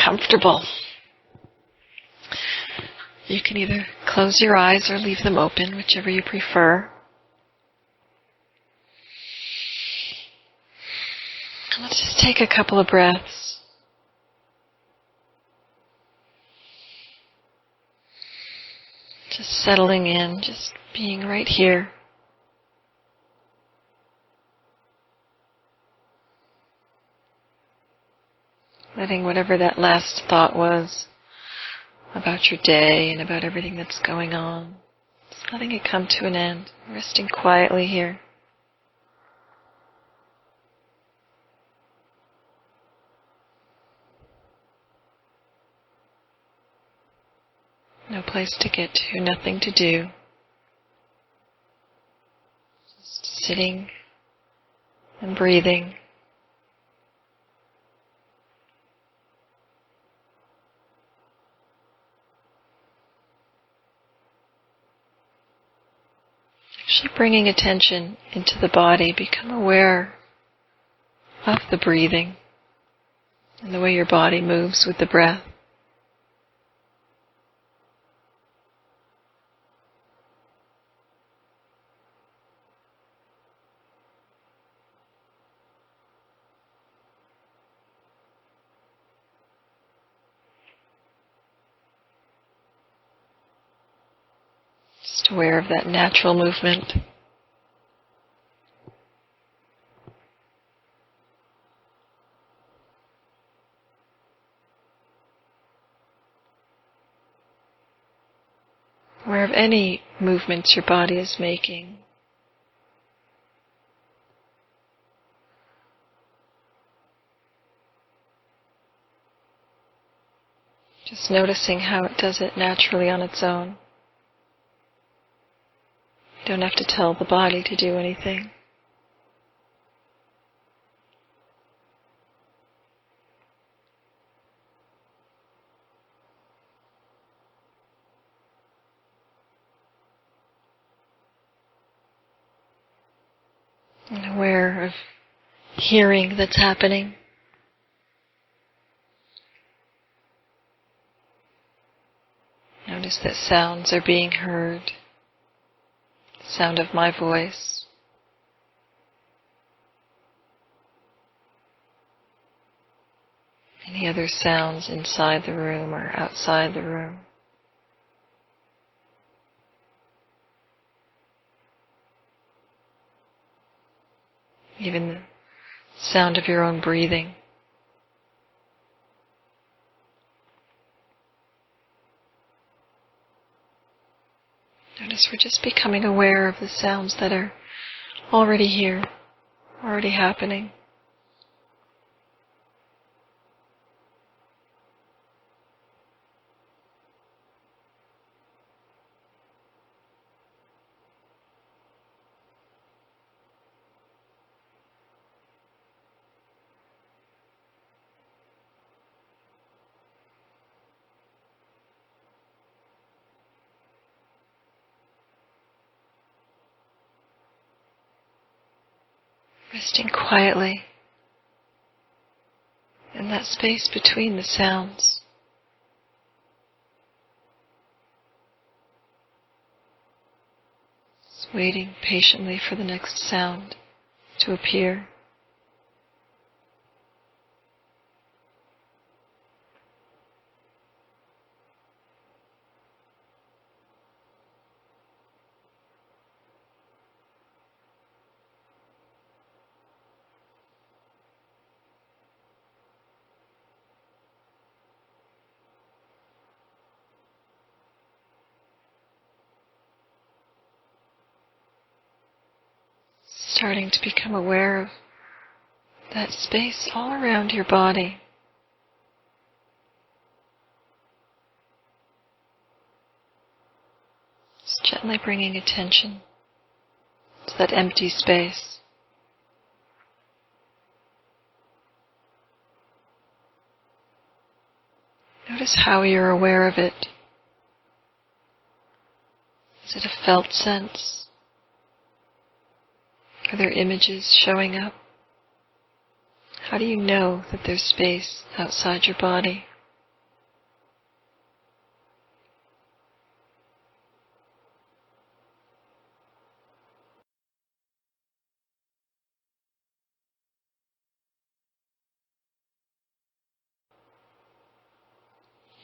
comfortable. You can either close your eyes or leave them open, whichever you prefer. And let's just take a couple of breaths. Just settling in, just being right here. Letting whatever that last thought was about your day and about everything that's going on, just letting it come to an end, resting quietly here. No place to get to, nothing to do. Just sitting and breathing. Actually bringing attention into the body, become aware of the breathing and the way your body moves with the breath. Just aware of that natural movement. Aware of any movements your body is making. Just noticing how it does it naturally on its own. You don't have to tell the body to do anything. And aware of hearing that's happening. Notice that sounds are being heard. The sound of my voice. Any other sounds inside the room or outside the room. Even the sound of your own breathing. Notice we're just becoming aware of the sounds that are already here, already happening. Resting quietly in that space between the sounds. Just waiting patiently for the next sound to appear. Starting to become aware of that space all around your body. Just gently bringing attention to that empty space. Notice how you're aware of it. Is it a felt sense? Are there images showing up? How do you know that there's space outside your body?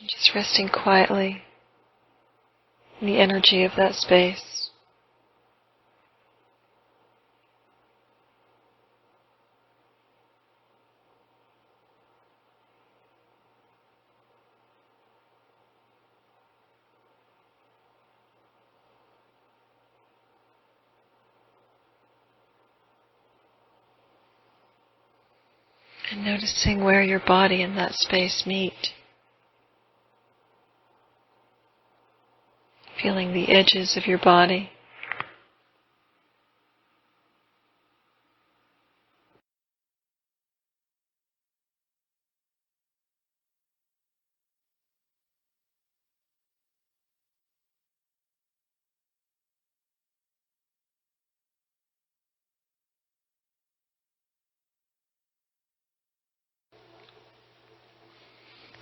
Just resting quietly in the energy of that space. And noticing where your body and that space meet. Feeling the edges of your body.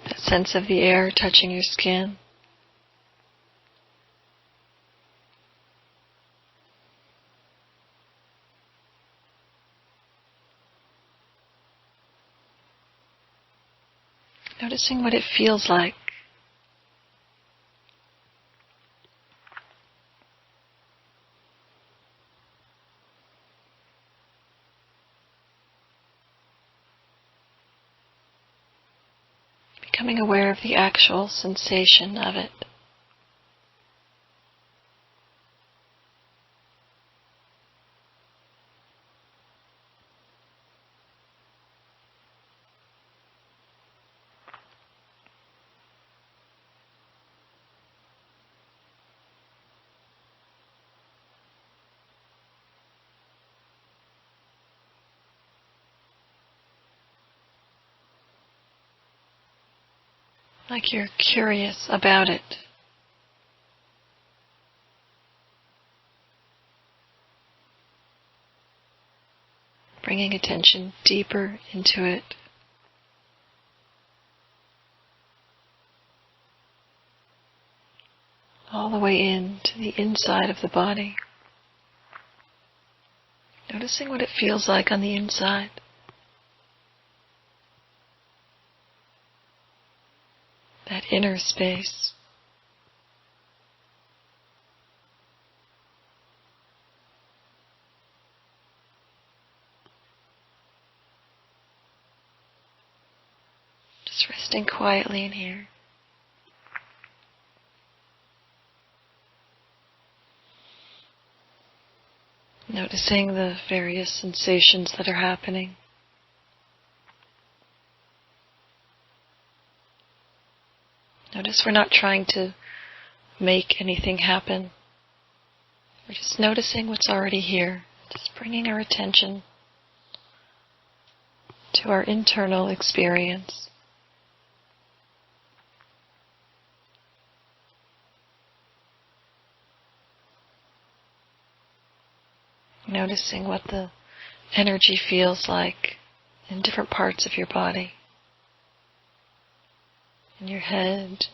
That sense of the air touching your skin. Noticing what it feels like. Becoming aware of the actual sensation of it. Like you're curious about it. Bringing attention deeper into it. All the way into the inside of the body. Noticing what it feels like on the inside. That inner space. Just resting quietly in here. Noticing the various sensations that are happening. Notice we're not trying to make anything happen. We're just noticing what's already here. Just bringing our attention to our internal experience. Noticing what the energy feels like in different parts of your body. In your head.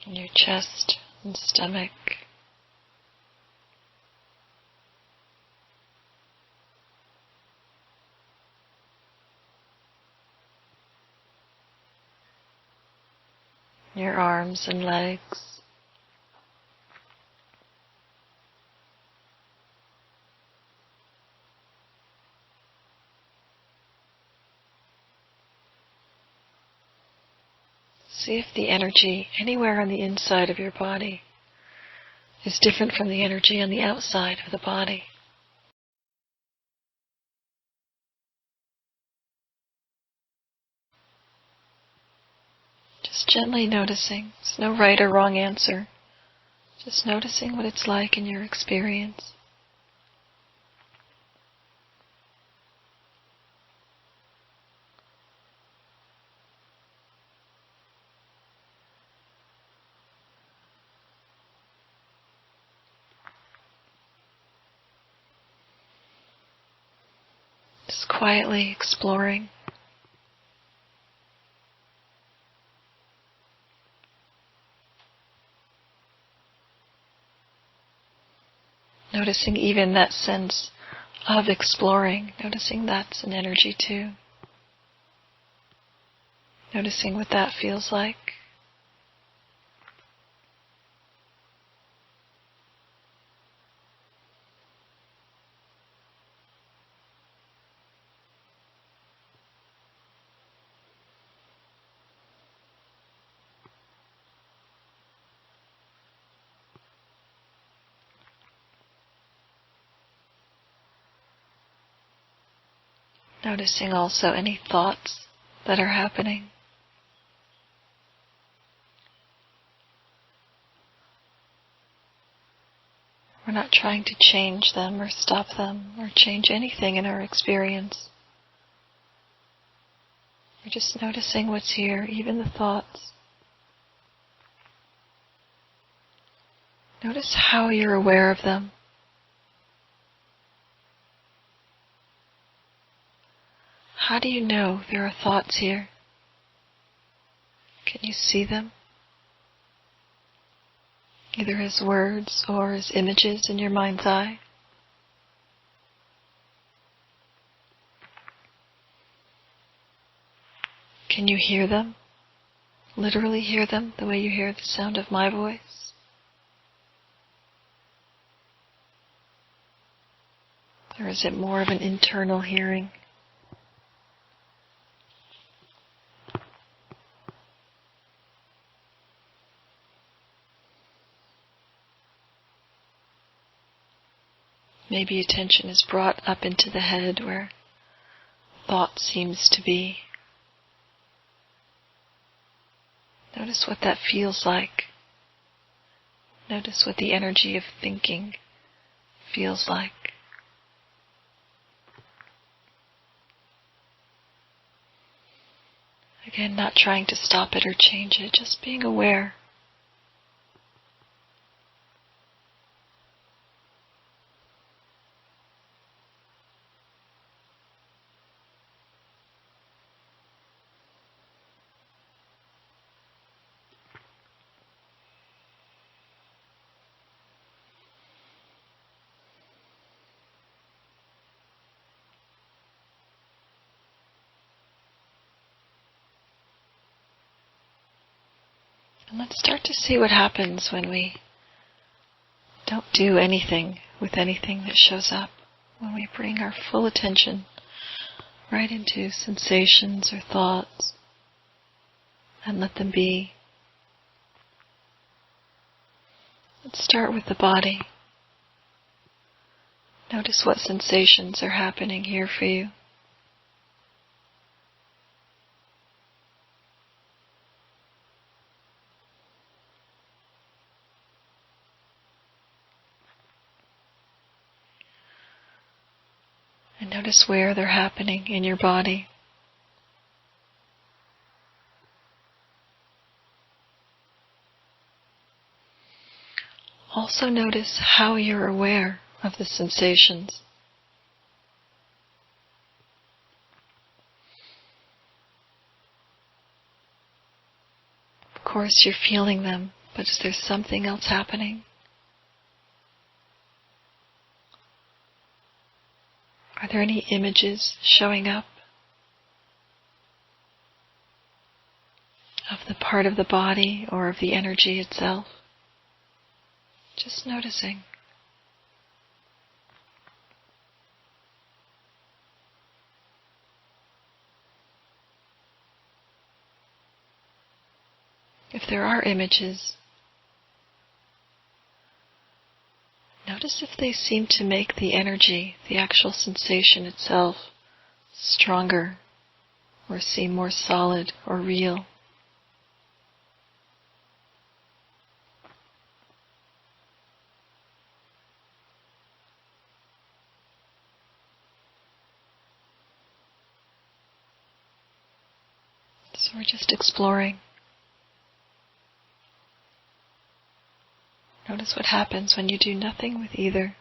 In your chest and stomach. Your arms and legs. See if the energy anywhere on the inside of your body is different from the energy on the outside of the body. Just gently noticing. There's no right or wrong answer. Just noticing what it's like in your experience. Just quietly exploring. Noticing even that sense of exploring, noticing that's an energy too. Noticing what that feels like. Noticing also any thoughts that are happening. We're not trying to change them or stop them or change anything in our experience. We're just noticing what's here, even the thoughts. Notice how you're aware of them. How do you know there are thoughts here? Can you see them? Either as words or as images in your mind's eye. Can you hear them? Literally hear them the way you hear the sound of my voice? Or is it more of an internal hearing? Maybe attention is brought up into the head where thought seems to be. Notice what that feels like. Notice what the energy of thinking feels like. Again, not trying to stop it or change it, just being aware. And let's start to see what happens when we don't do anything with anything that shows up. When we bring our full attention right into sensations or thoughts and let them be. Let's start with the body. Notice what sensations are happening here for you. And notice where they're happening in your body. Also notice how you're aware of the sensations. Of course, you're feeling them, but is there something else happening? Are there any images showing up of the part of the body or of the energy itself? Just noticing. If there are images, notice if they seem to make the energy, the actual sensation itself, stronger or seem more solid or real. So we're just exploring. Notice what happens when you do nothing with either.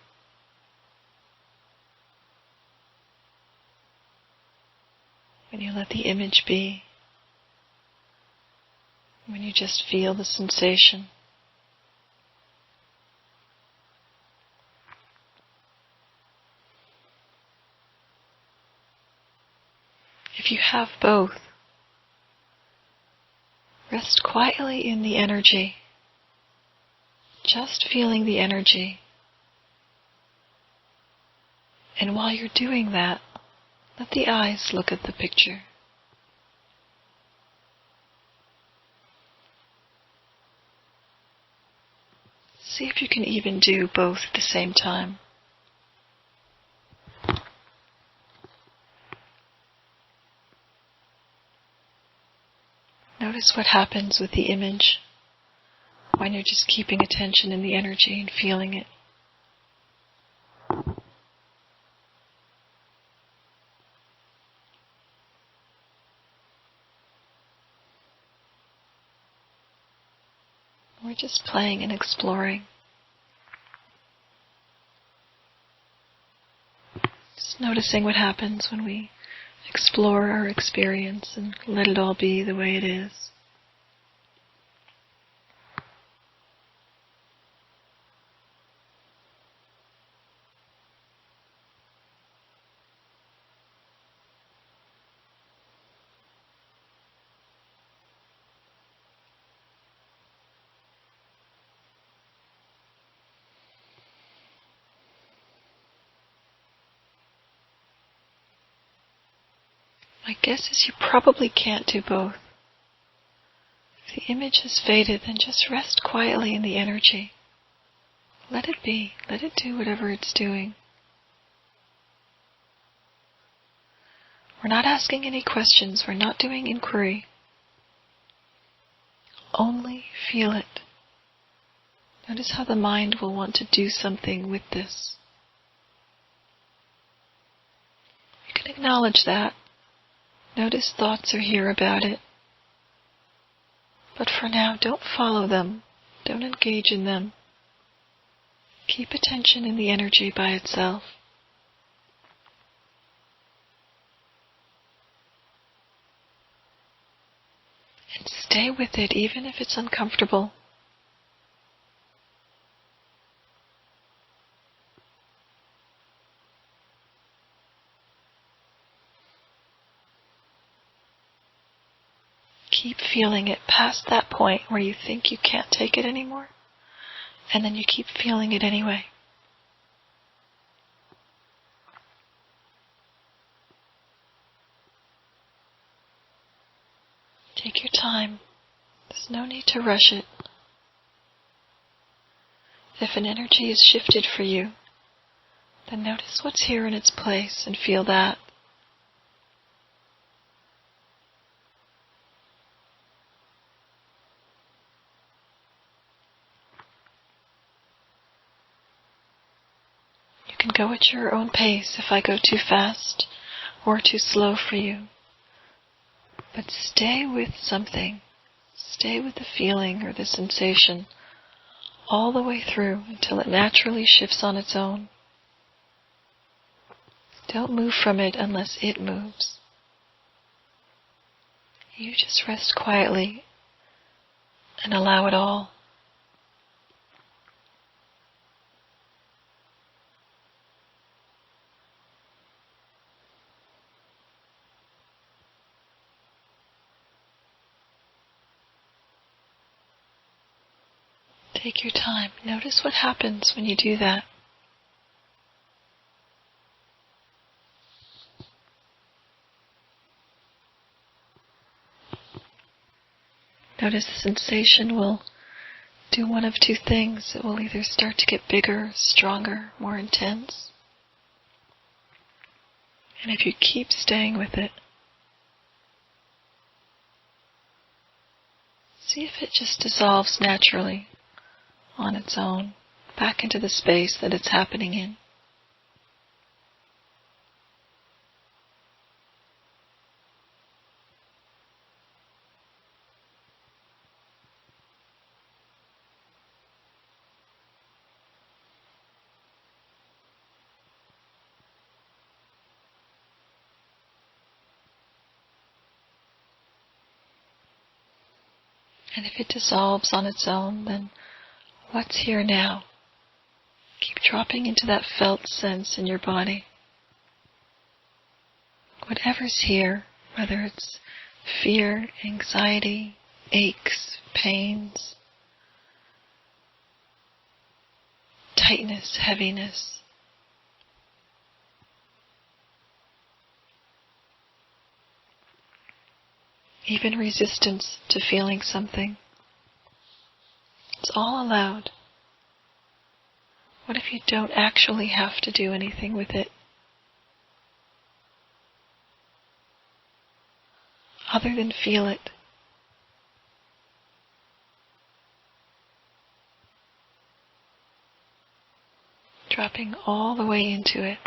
When you let the image be. When you just feel the sensation. have both. Rest quietly in the energy, just feeling the energy. And while you're doing that, let the eyes look at the picture. See if you can even do both at the same time. Notice what happens with the image when you're just keeping attention in the energy and feeling it. We're just playing and exploring. Just noticing what happens when we explore our experience and let it all be the way it is. My guess is you probably can't do both. If the image has faded, then just rest quietly in the energy. Let it be. Let it do whatever it's doing. We're not asking any questions. We're not doing inquiry. Only feel it. Notice how the mind will want to do something with this. You can acknowledge that. Notice thoughts are here about it. But for now, don't follow them. Don't engage in them. Keep attention in the energy by itself. And stay with it even if it's uncomfortable. Keep feeling it past that point where you think you can't take it anymore, and then you keep feeling it anyway. Take your time. There's no need to rush it. If an energy is shifted for you, then notice what's here in its place and feel that. You can go at your own pace if I go too fast or too slow for you. But stay with something. Stay with the feeling or the sensation all the way through until it naturally shifts on its own. Don't move from it unless it moves. You just rest quietly and allow it all. Take your time. Notice what happens when you do that. Notice the sensation will do one of two things. It will either start to get bigger, stronger, more intense. And if you keep staying with it, see if it just dissolves naturally on its own, back into the space that it's happening in. And if it dissolves on its own, then what's here now? Keep dropping into that felt sense in your body. Whatever's here, whether it's fear, anxiety, aches, pains, tightness, heaviness. Even resistance to feeling something. It's all allowed. What if you don't actually have to do anything with it? Other than feel it. Dropping all the way into it.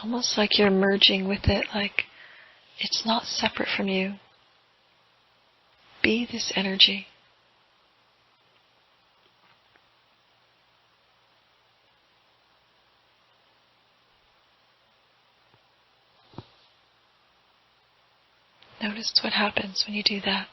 Almost like you're merging with it, like it's not separate from you. Be this energy. Notice what happens when you do that.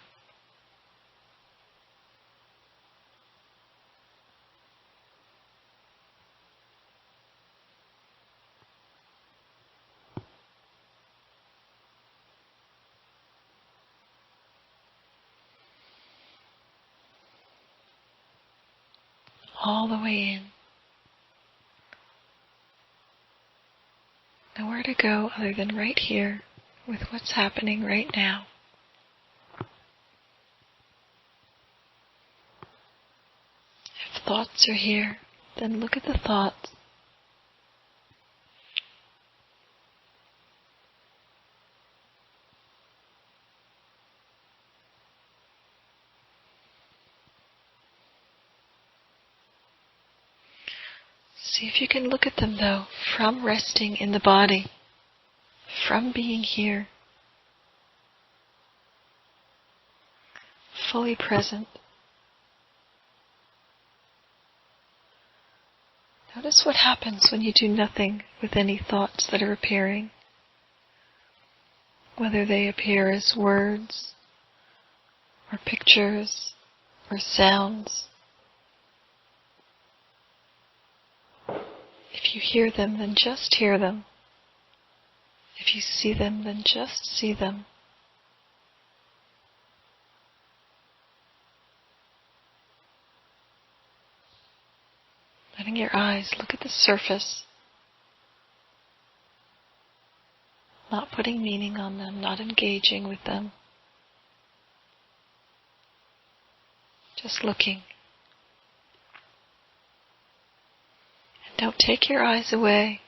All the way in. Nowhere to go other than right here with what's happening right now. If thoughts are here, then look at the thoughts. See if you can look at them, though, from resting in the body, from being here, fully present. Notice what happens when you do nothing with any thoughts that are appearing, whether they appear as words, or pictures, or sounds. If you hear them, then just hear them. If you see them, then just see them. Letting your eyes look at the surface, not putting meaning on them, not engaging with them. Just looking. Don't take your eyes away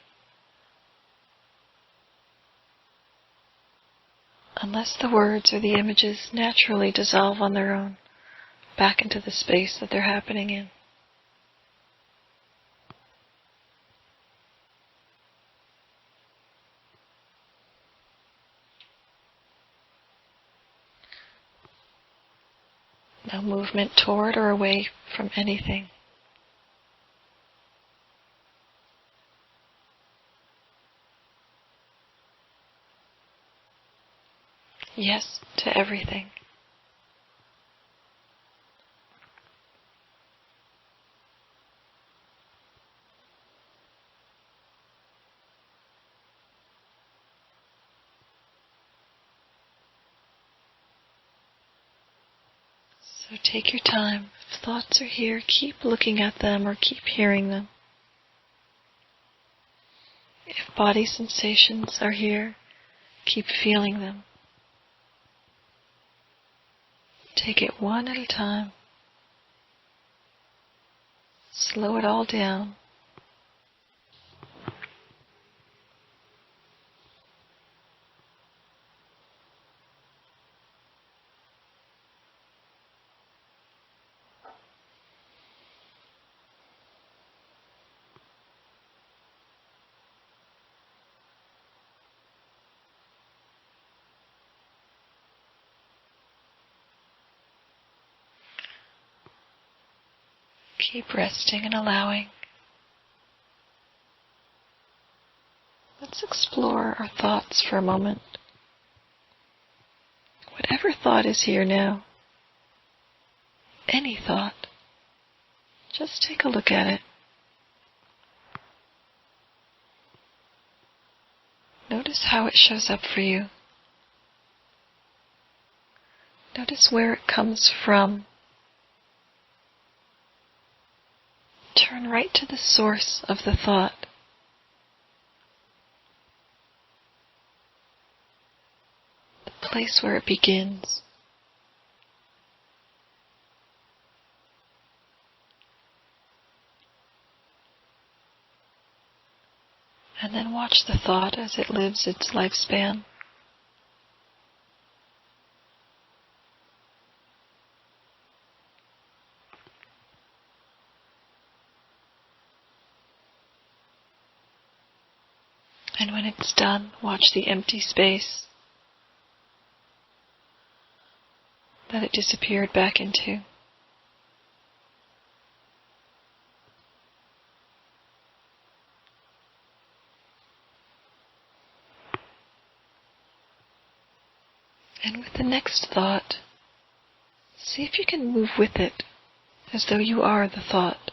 unless the words or the images naturally dissolve on their own back into the space that they're happening in. No movement toward or away from anything. Yes to everything. So take your time. If thoughts are here, keep looking at them or keep hearing them. If body sensations are here, keep feeling them. Take it one at a time. Slow it all down. Keep resting and allowing. Let's explore our thoughts for a moment. Whatever thought is here now, any thought, just take a look at it. Notice how it shows up for you. Notice where it comes from. Turn right to the source of the thought. The place where it begins. And then watch the thought as it lives its lifespan. And when it's done, watch the empty space that it disappeared back into. And with the next thought, see if you can move with it as though you are the thought.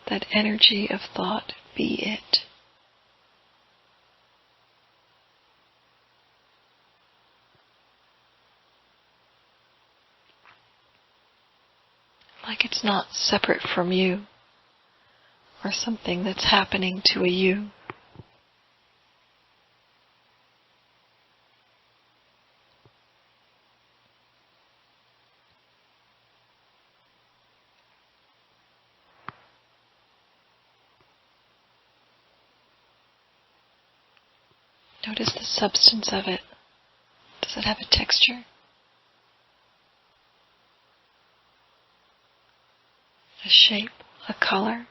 That energy of thought, be it. Like it's not separate from you, or something that's happening to a you. Notice the substance of it. Does it have a texture? A shape? A color?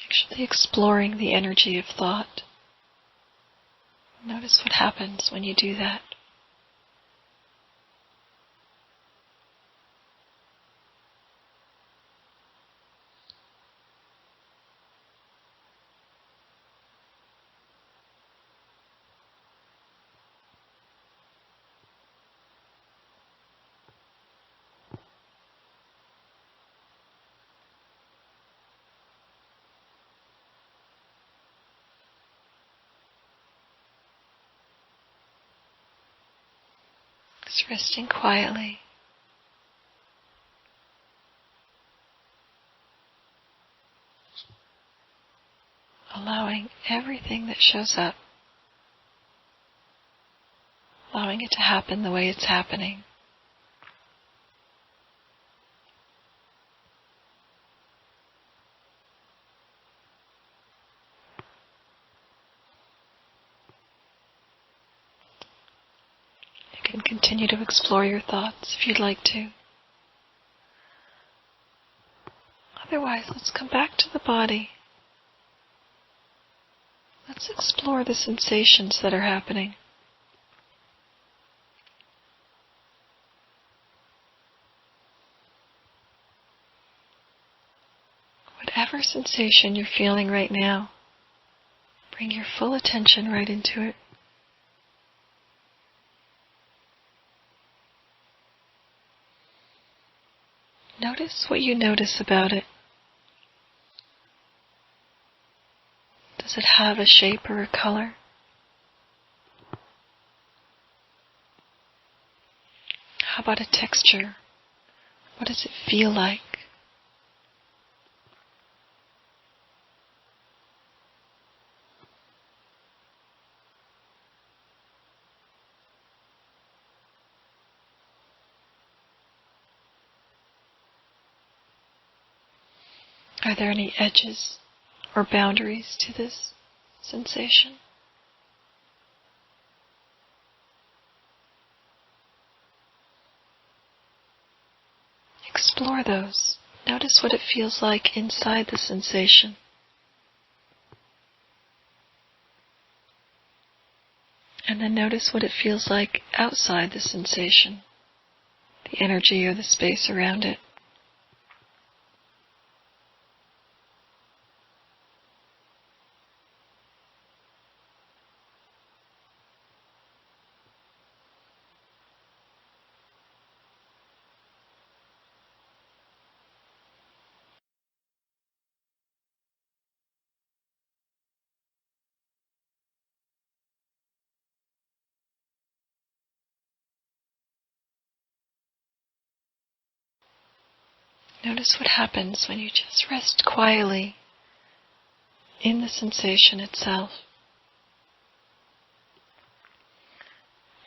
Actually exploring the energy of thought. Notice what happens when you do that. Just resting quietly. Allowing everything that shows up. Allowing it to happen the way it's happening. You can continue to explore your thoughts if you'd like to. Otherwise, let's come back to the body. Let's explore the sensations that are happening. Whatever sensation you're feeling right now, bring your full attention right into it. Notice what you notice about it. Does it have a shape or a color? How about a texture? What does it feel like? Are there any edges or boundaries to this sensation? Explore those. Notice what it feels like inside the sensation. And then notice what it feels like outside the sensation, the energy or the space around it. Notice what happens when you just rest quietly in the sensation itself,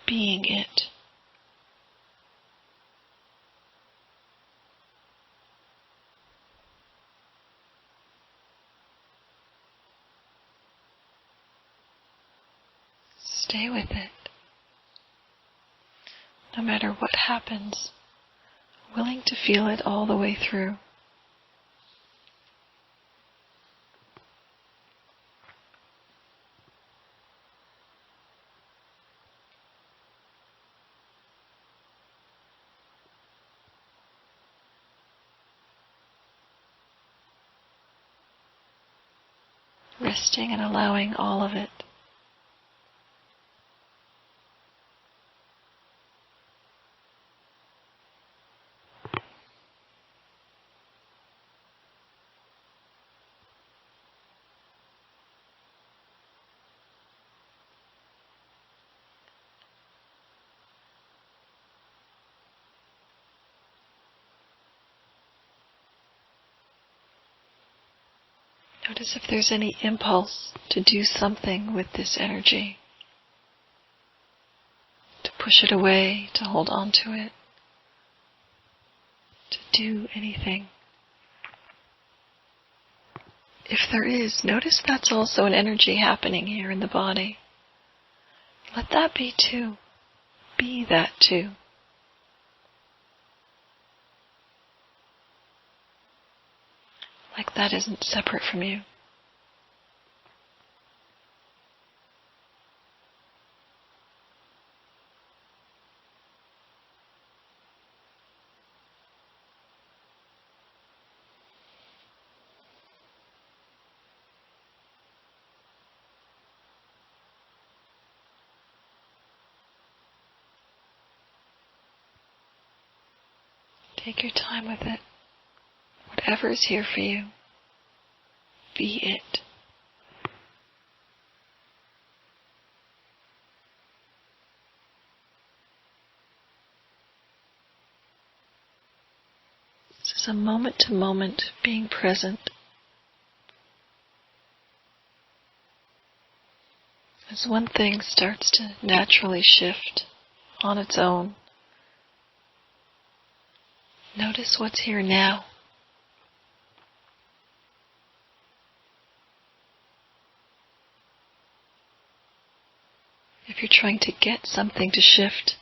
being it. Stay with it. No matter what happens, willing to feel it all the way through. Resting and allowing all of it. Notice if there's any impulse to do something with this energy, to push it away, to hold on to it, to do anything. If there is, notice that's also an energy happening here in the body. Let that be too. Be that too. Like that isn't separate from you. Take your time with it. Whatever is here for you, be it. This is a moment-to-moment being present. As one thing starts to naturally shift on its own, notice what's here now. If you're trying to get something to shift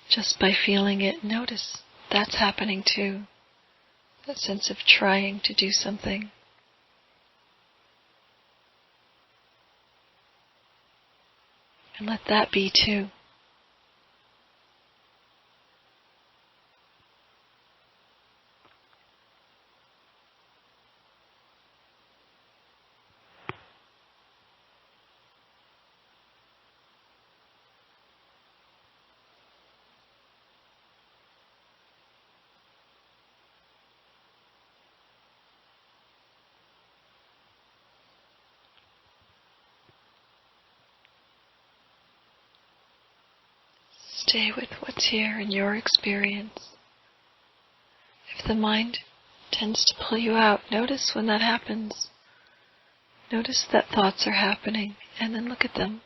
just by feeling it, notice that's happening too. That sense of trying to do something. And let that be too. Stay with what's here in your experience. If the mind tends to pull you out, notice when that happens. Notice that thoughts are happening, and then look at them.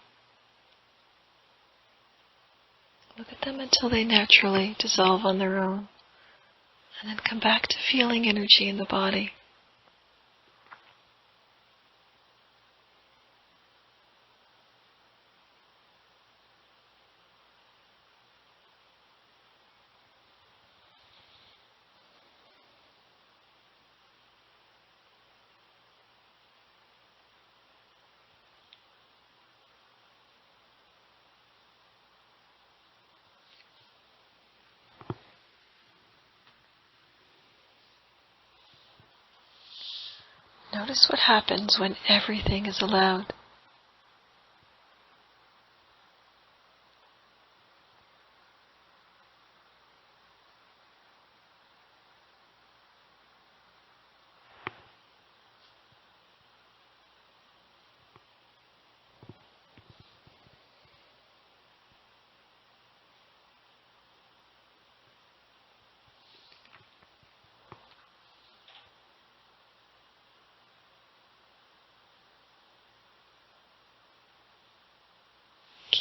Look at them until they naturally dissolve on their own, and then come back to feeling energy in the body. Notice what happens when everything is allowed.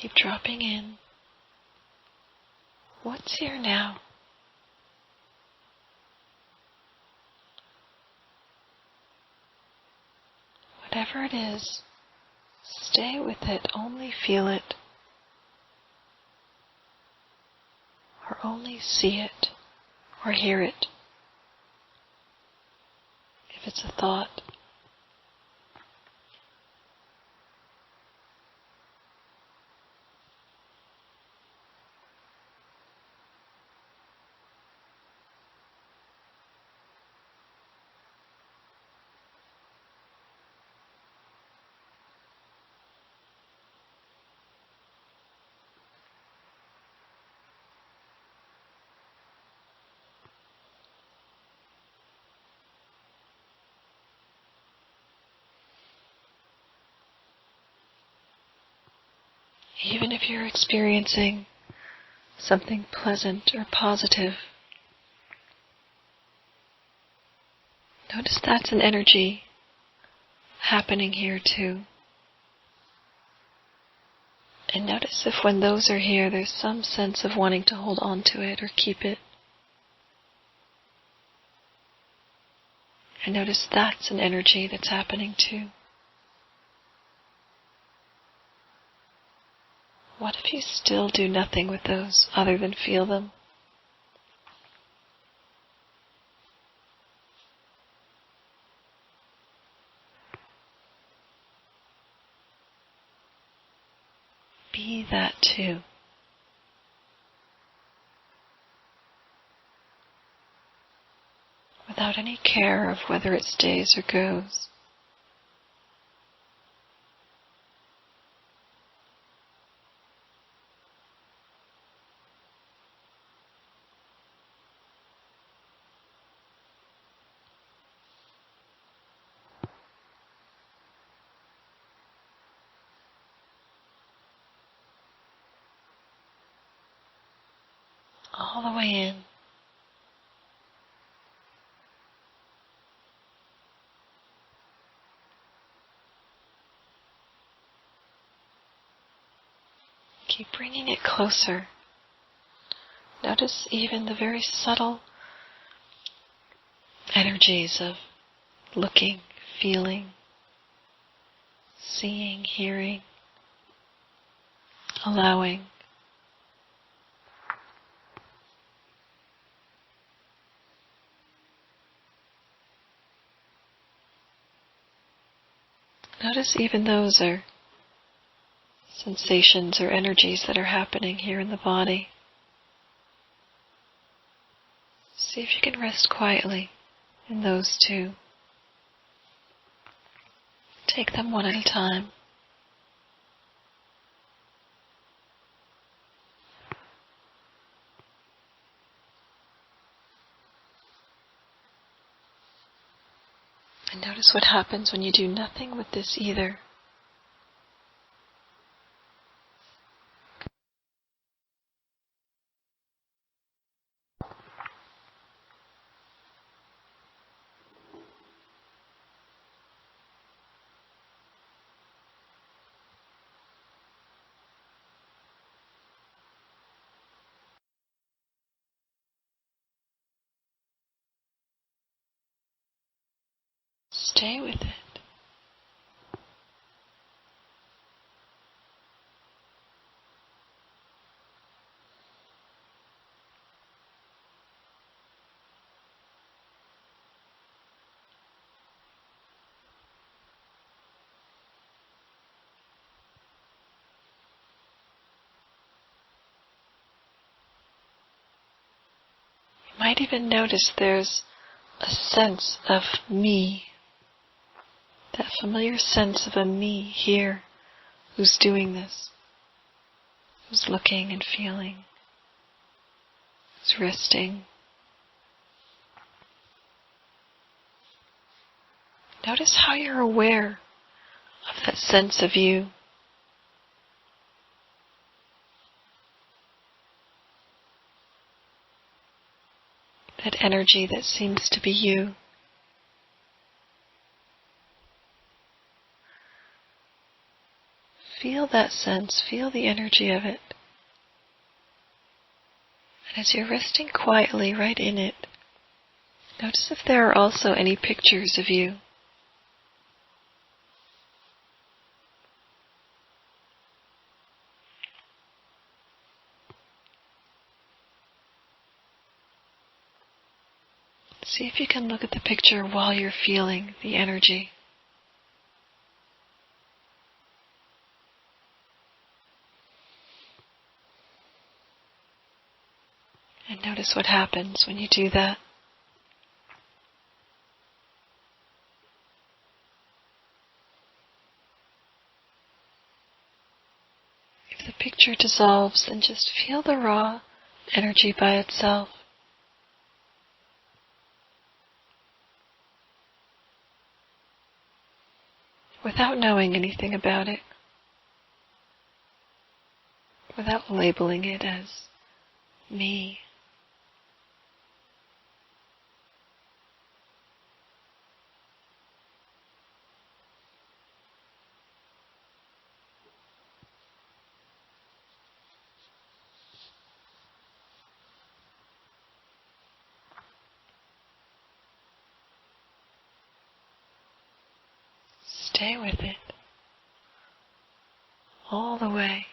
Keep dropping in. What's here now? Whatever it is, stay with it, only feel it, or only see it, or hear it. If it's a thought, even if you're experiencing something pleasant or positive, notice that's an energy happening here too. And notice if when those are here, there's some sense of wanting to hold on to it or keep it. And notice that's an energy that's happening too. What if you still do nothing with those other than feel them? Be that too. Without any care of whether it stays or goes. All the way in. Keep bringing it closer. Notice even the very subtle energies of looking, feeling, seeing, hearing, allowing. Notice even those are sensations or energies that are happening here in the body. See if you can rest quietly in those too. Take them one at a time. And notice what happens when you do nothing with this either. Stay with it. You might even notice there's a sense of me, that familiar sense of a me here who's doing this, who's looking and feeling, who's resting. Notice how you're aware of that sense of you. That energy that seems to be you. Feel that sense, feel the energy of it. And as you're resting quietly right in it, notice if there are also any pictures of you. See if you can look at the picture while you're feeling the energy. And notice what happens when you do that. If the picture dissolves, then just feel the raw energy by itself. Without knowing anything about it. Without labeling it as me. Stay with it all the way.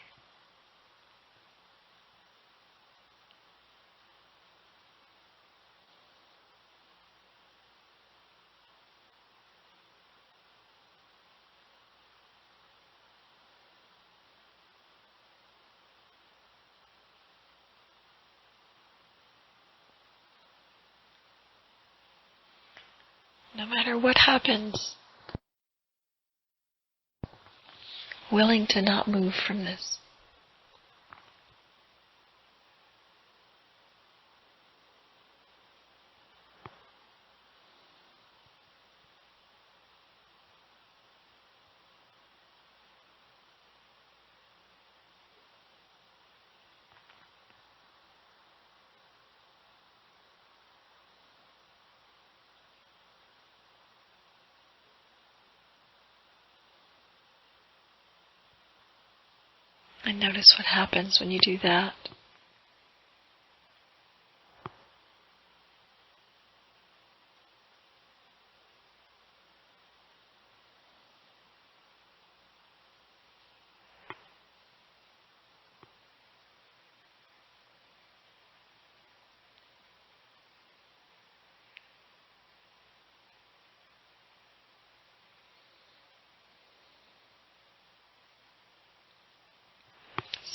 No matter what happens, willing to not move from this. And notice what happens when you do that.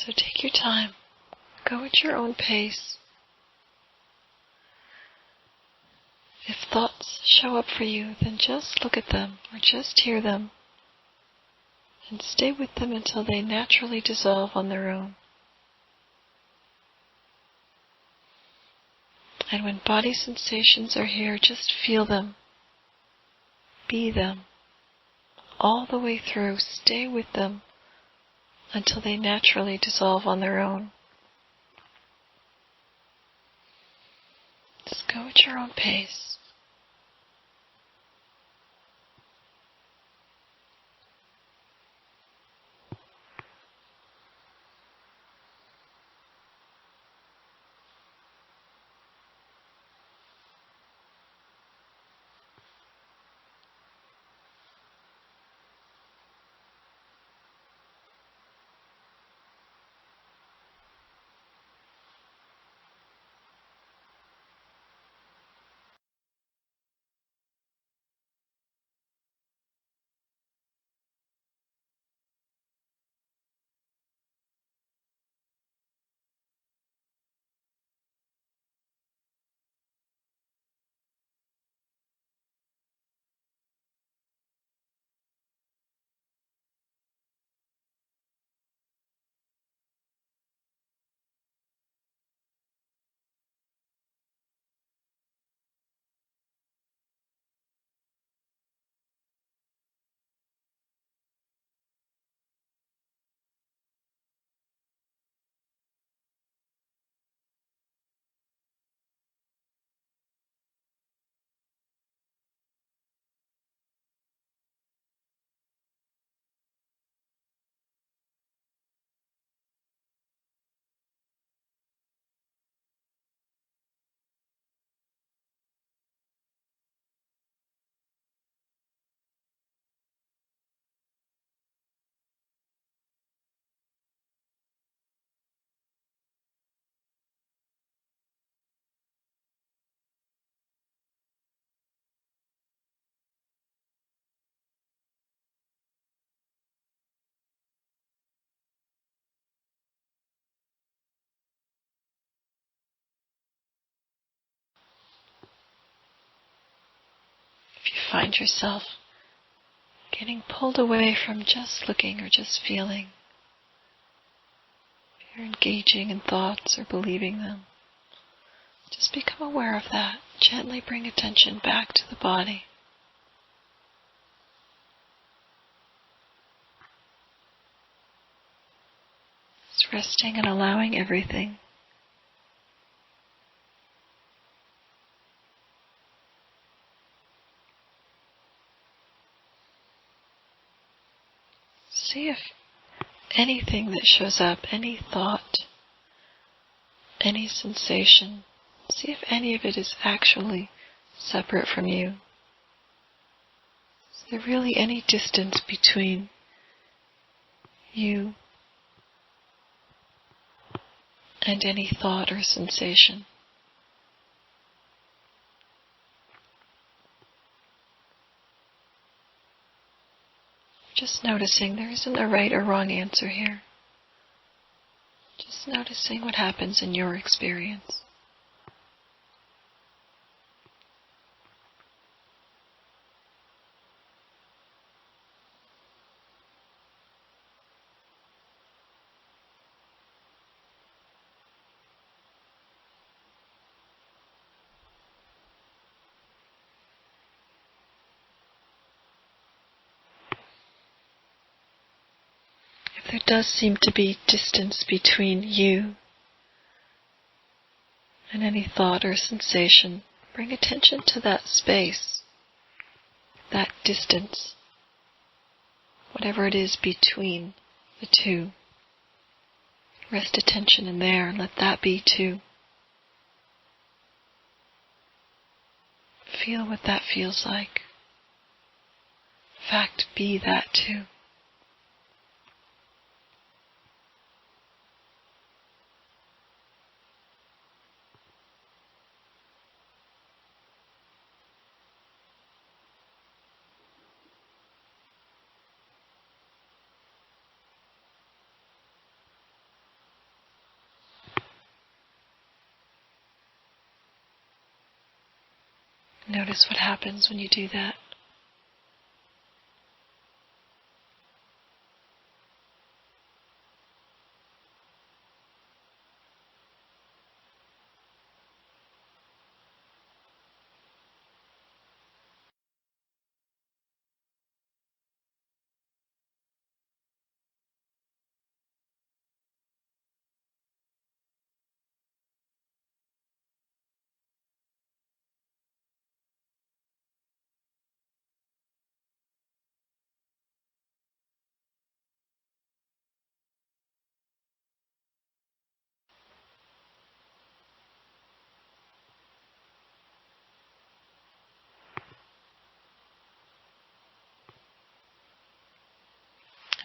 So take your time. Go at your own pace. If thoughts show up for you, then just look at them or just hear them and stay with them until they naturally dissolve on their own. And when body sensations are here, just feel them. Be them. All the way through, stay with them until they naturally dissolve on their own. Just go at your own pace. find yourself getting pulled away from just looking or just feeling, if you're engaging in thoughts or believing them, just become aware of that. Gently bring attention back to the body. Just resting and allowing everything. See if anything that shows up, any thought, any sensation, see if any of it is actually separate from you. Is there really any distance between you and any thought or sensation? Just noticing there isn't a right or wrong answer here. Just noticing what happens in your experience. If there does seem to be distance between you and any thought or sensation, bring attention to that space, that distance, whatever it is between the two. Rest attention in there and let that be too. Feel what that feels like. In fact, be that too. Notice what happens when you do that.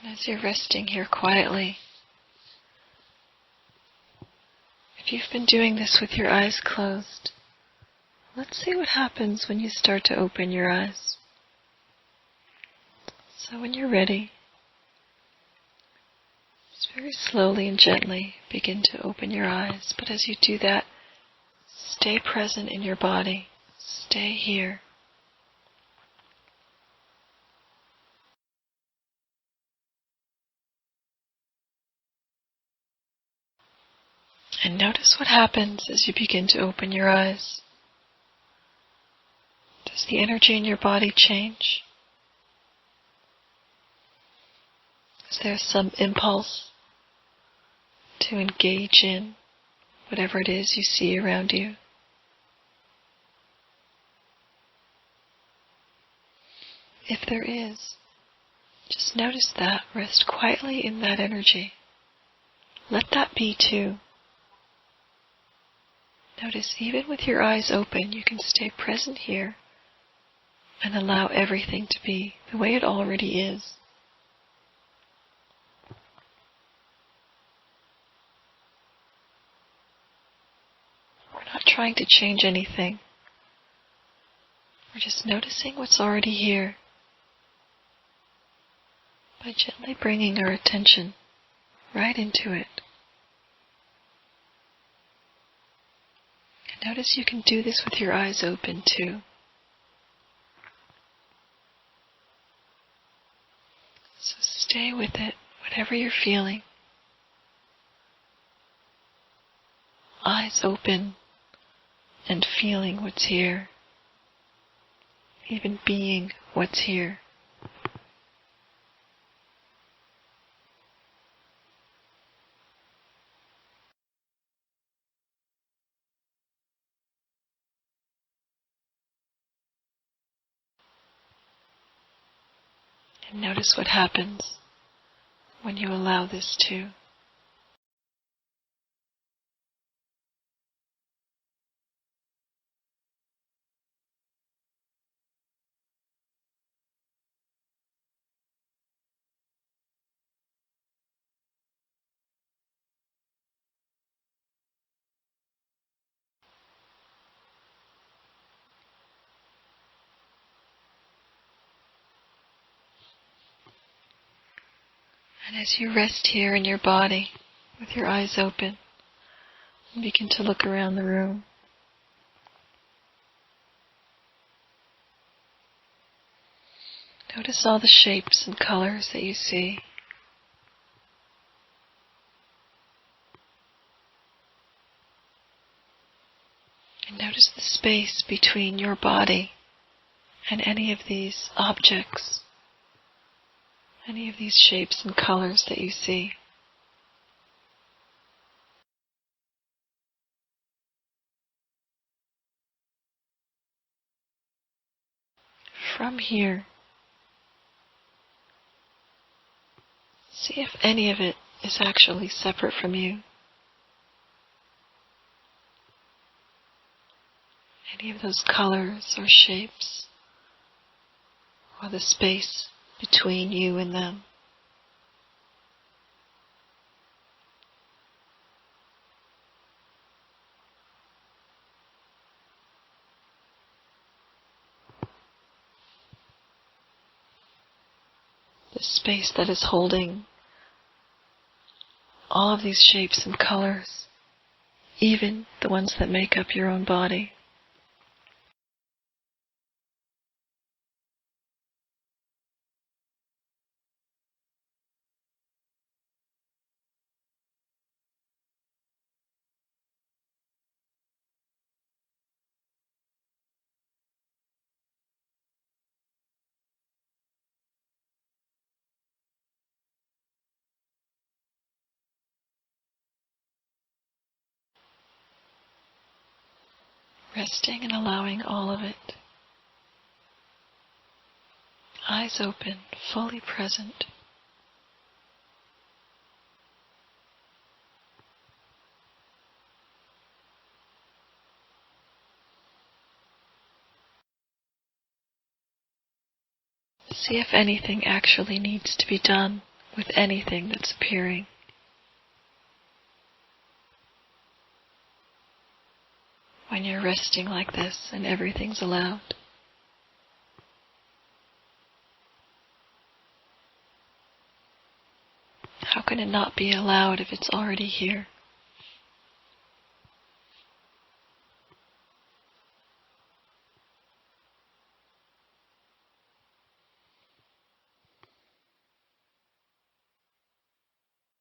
And as you're resting here quietly, if you've been doing this with your eyes closed, let's see what happens when you start to open your eyes. So when you're ready, just very slowly and gently begin to open your eyes. But as you do that, stay present in your body. Stay here. And notice what happens as you begin to open your eyes. Does the energy in your body change? Is there some impulse to engage in whatever it is you see around you? If there is, just notice that. Rest quietly in that energy. Let that be too. Notice even with your eyes open, you can stay present here and allow everything to be the way it already is. We're not trying to change anything. We're just noticing what's already here by gently bringing our attention right into it. And notice you can do this with your eyes open too. Stay with it, whatever you're feeling. Eyes open and feeling what's here. Even being what's here. And notice what happens when you allow this to. And as you rest here in your body, with your eyes open, and begin to look around the room, notice all the shapes and colors that you see. And notice the space between your body and any of these objects, any of these shapes and colors that you see. From here, see if any of it is actually separate from you. Any of those colors or shapes, or the space between you and them. The space that is holding all of these shapes and colors, even the ones that make up your own body. Resting and allowing all of it. Eyes open, fully present. See if anything actually needs to be done with anything that's appearing. When you're resting like this and everything's allowed. How can it not be allowed if it's already here?